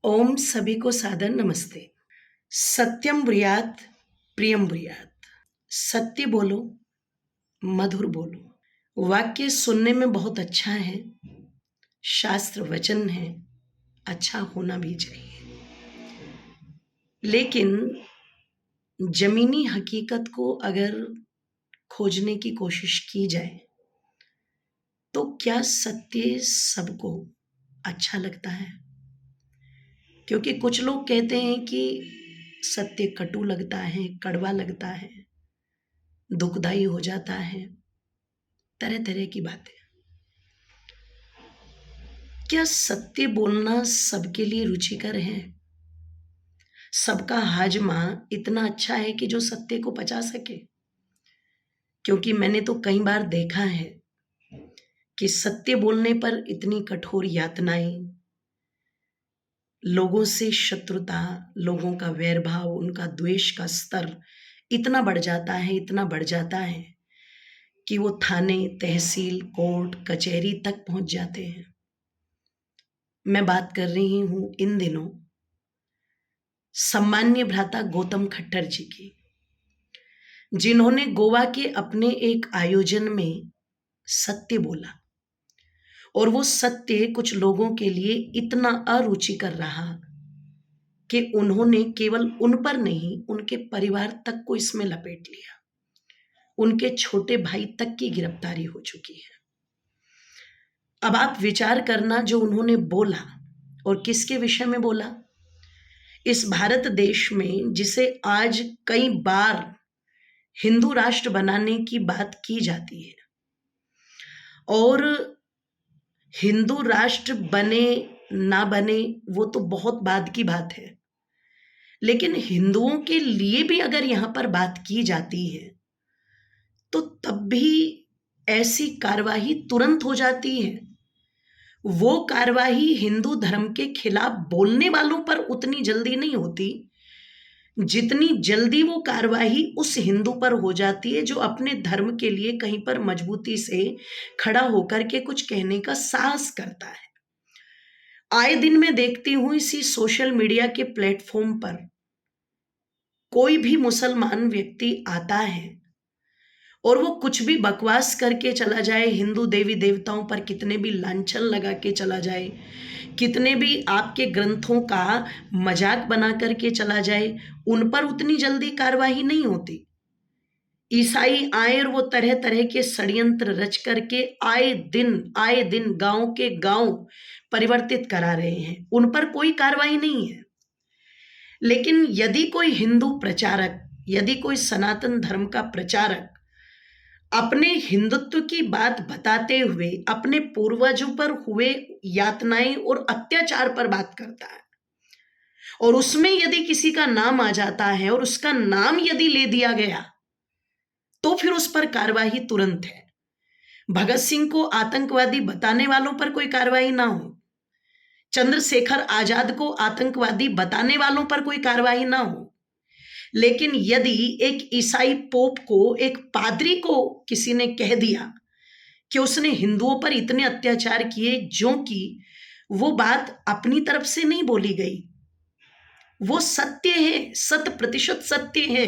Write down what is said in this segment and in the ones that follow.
ओम सभी को सादर नमस्ते। सत्यम ब्रूयात प्रियम ब्रूयात। सत्य बोलो, मधुर बोलो। वाक्य सुनने में बहुत अच्छा है, शास्त्र वचन है, अच्छा होना भी चाहिए। लेकिन जमीनी हकीकत को अगर खोजने की कोशिश की जाए तो क्या सत्य सबको अच्छा लगता है? क्योंकि कुछ लोग कहते हैं कि सत्य कटु लगता है, कड़वा लगता है, दुखदाई हो जाता है, तरह तरह की बातें। क्या सत्य बोलना सबके लिए रुचिकर है? सबका हाजमा इतना अच्छा है कि जो सत्य को पचा सके? क्योंकि मैंने तो कई बार देखा है कि सत्य बोलने पर इतनी कठोर यातनाएं, लोगों से शत्रुता, लोगों का वैर भाव, उनका द्वेष का स्तर इतना बढ़ जाता है, इतना बढ़ जाता है कि वो थाने, तहसील, कोर्ट, कचहरी तक पहुंच जाते हैं। मैं बात कर रही हूं इन दिनों सम्मान्य भ्राता गौतम खट्टर जी की, जिन्होंने गोवा के अपने एक आयोजन में सत्य बोला और वो सत्य कुछ लोगों के लिए इतना अरुचिकर रहा कि उन्होंने केवल उन पर नहीं, उनके परिवार तक को इसमें लपेट लिया। उनके छोटे भाई तक की गिरफ्तारी हो चुकी है। अब आप विचार करना, जो उन्होंने बोला और किसके विषय में बोला। इस भारत देश में जिसे आज कई बार हिंदू राष्ट्र बनाने की बात की जाती है और हिंदू राष्ट्र बने ना बने वो तो बहुत बाद की बात है, लेकिन हिंदुओं के लिए भी अगर यहां पर बात की जाती है तो तब भी ऐसी कार्यवाही तुरंत हो जाती है। वो कार्यवाही हिंदू धर्म के खिलाफ बोलने वालों पर उतनी जल्दी नहीं होती जितनी जल्दी वो कार्यवाही उस हिंदू पर हो जाती है जो अपने धर्म के लिए कहीं पर मजबूती से खड़ा होकर के कुछ कहने का साहस करता है। आए दिन मैं देखती हूं इसी सोशल मीडिया के प्लेटफॉर्म पर कोई भी मुसलमान व्यक्ति आता है और वो कुछ भी बकवास करके चला जाए, हिंदू देवी देवताओं पर कितने भी लांछन लगा के चला जाए, कितने भी आपके ग्रंथों का मजाक बना करके चला जाए, उन पर उतनी जल्दी कार्यवाही नहीं होती। ईसाई आए और वो तरह तरह के षड्यंत्र रच करके आए दिन गांव के गांव परिवर्तित करा रहे हैं, उन पर कोई कार्रवाई नहीं है। लेकिन यदि कोई हिंदू प्रचारक, यदि कोई सनातन धर्म का प्रचारक अपने हिंदुत्व की बात बताते हुए अपने पूर्वजों पर हुए यातनाएं और अत्याचार पर बात करता है और उसमें यदि किसी का नाम आ जाता है और उसका नाम यदि ले दिया गया तो फिर उस पर कार्रवाई तुरंत है। भगत सिंह को आतंकवादी बताने वालों पर कोई कार्रवाई ना हो, चंद्रशेखर आजाद को आतंकवादी बताने वालों पर कोई कार्रवाई ना हो, लेकिन यदि एक ईसाई पोप को, एक पादरी को किसी ने कह दिया कि उसने हिंदुओं पर इतने अत्याचार किए, जो कि वो बात अपनी तरफ से नहीं बोली गई, वो सत्य है, 100% सत्य है।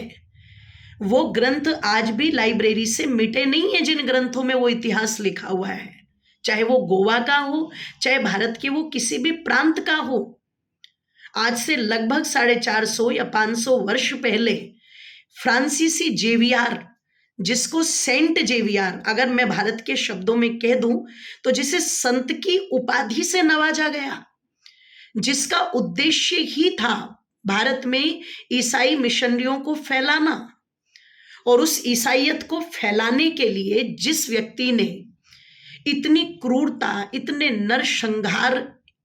वो ग्रंथ आज भी लाइब्रेरी से मिटे नहीं है, जिन ग्रंथों में वो इतिहास लिखा हुआ है, चाहे वो गोवा का हो, चाहे भारत के वो किसी भी प्रांत का हो। आज से लगभग 450 या 500 वर्ष पहले फ्रांसीसी जेवियर, जिसको सेंट जेवियर अगर मैं भारत के शब्दों में कह दूं तो जिसे संत की उपाधि से नवाजा गया, जिसका उद्देश्य ही था भारत में ईसाई मिशनरियों को फैलाना, और उस ईसाइयत को फैलाने के लिए जिस व्यक्ति ने इतनी क्रूरता, इतने नरसंहार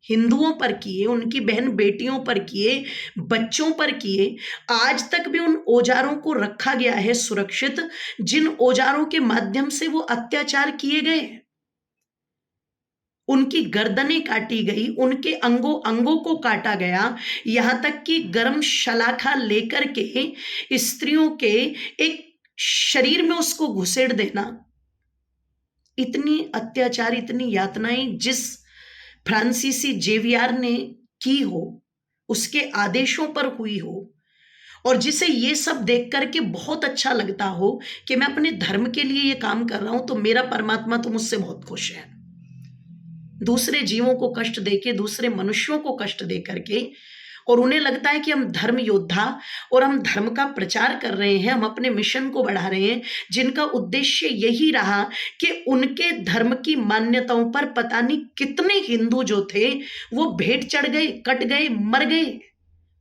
हिंदुओं पर किए, उनकी बहन बेटियों पर किए, बच्चों पर किए, आज तक भी उन औजारों को रखा गया है सुरक्षित, जिन औजारों के माध्यम से वो अत्याचार किए गए। उनकी गर्दनें काटी गई, उनके अंगों अंगों को काटा गया, यहां तक कि गर्म शलाखा लेकर के स्त्रियों के एक शरीर में उसको घुसेड़ देना। इतनी अत्याचार, इतनी यातनाएं जिस फ्रांसीसी जेवियर ने की हो, उसके आदेशों पर हुई हो, और जिसे ये सब देख करके बहुत अच्छा लगता हो कि मैं अपने धर्म के लिए ये काम कर रहा हूं, तो मेरा परमात्मा तो मुझसे बहुत खुश है। दूसरे जीवों को कष्ट देके, दूसरे मनुष्यों को कष्ट दे करके, और उन्हें लगता है कि हम धर्म योद्धा और हम धर्म का प्रचार कर रहे हैं, हम अपने मिशन को बढ़ा रहे हैं, जिनका उद्देश्य यही रहा कि उनके धर्म की मान्यताओं पर पता नहीं कितने हिंदू जो थे वो भेंट चढ़ गए, कट गए, मर गए,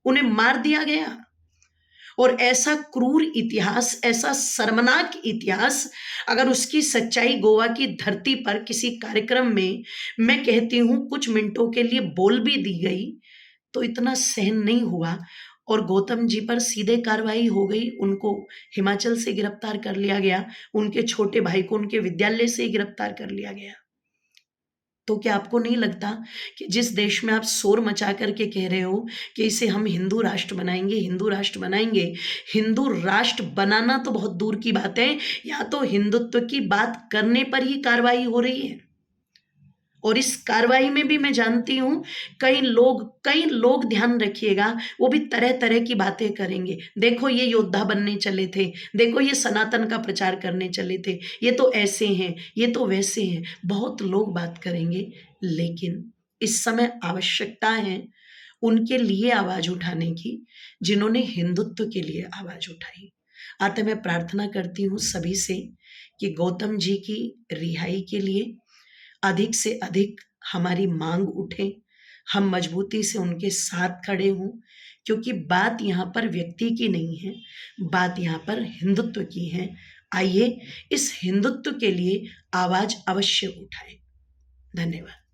उन्हें मार दिया गया। और ऐसा क्रूर इतिहास, ऐसा शर्मनाक इतिहास, अगर उसकी सच्चाई गोवा की धरती पर किसी कार्यक्रम में मैं कहती हूं कुछ मिनटों के लिए बोल भी दी गई, तो इतना सहन नहीं हुआ और गौतम जी पर सीधे कार्रवाई हो गई। उनको हिमाचल से गिरफ्तार कर लिया गया, उनके छोटे भाई को उनके विद्यालय से ही गिरफ्तार कर लिया गया। तो क्या आपको नहीं लगता कि जिस देश में आप शोर मचा करके कह रहे हो कि इसे हम हिंदू राष्ट्र बनाएंगे, हिंदू राष्ट्र बनाएंगे, हिंदू राष्ट्र बनाना तो बहुत दूर की बात है, या तो हिंदुत्व की बात करने पर ही कार्रवाई हो रही है। और इस कार्रवाई में भी मैं जानती हूं कई लोग ध्यान रखिएगा, वो भी तरह तरह की बातें करेंगे। देखो ये योद्धा बनने चले थे, देखो ये सनातन का प्रचार करने चले थे, ये तो ऐसे हैं, ये तो वैसे हैं, बहुत लोग बात करेंगे। लेकिन इस समय आवश्यकता है उनके लिए आवाज उठाने की जिन्होंने हिंदुत्व के लिए आवाज उठाई। अतः मैं प्रार्थना करती हूँ सभी से कि गौतम जी की रिहाई के लिए अधिक से अधिक हमारी मांग उठे, हम मजबूती से उनके साथ खड़े हों, क्योंकि बात यहाँ पर व्यक्ति की नहीं है, बात यहाँ पर हिंदुत्व की है। आइए इस हिंदुत्व के लिए आवाज अवश्य उठाएं। धन्यवाद।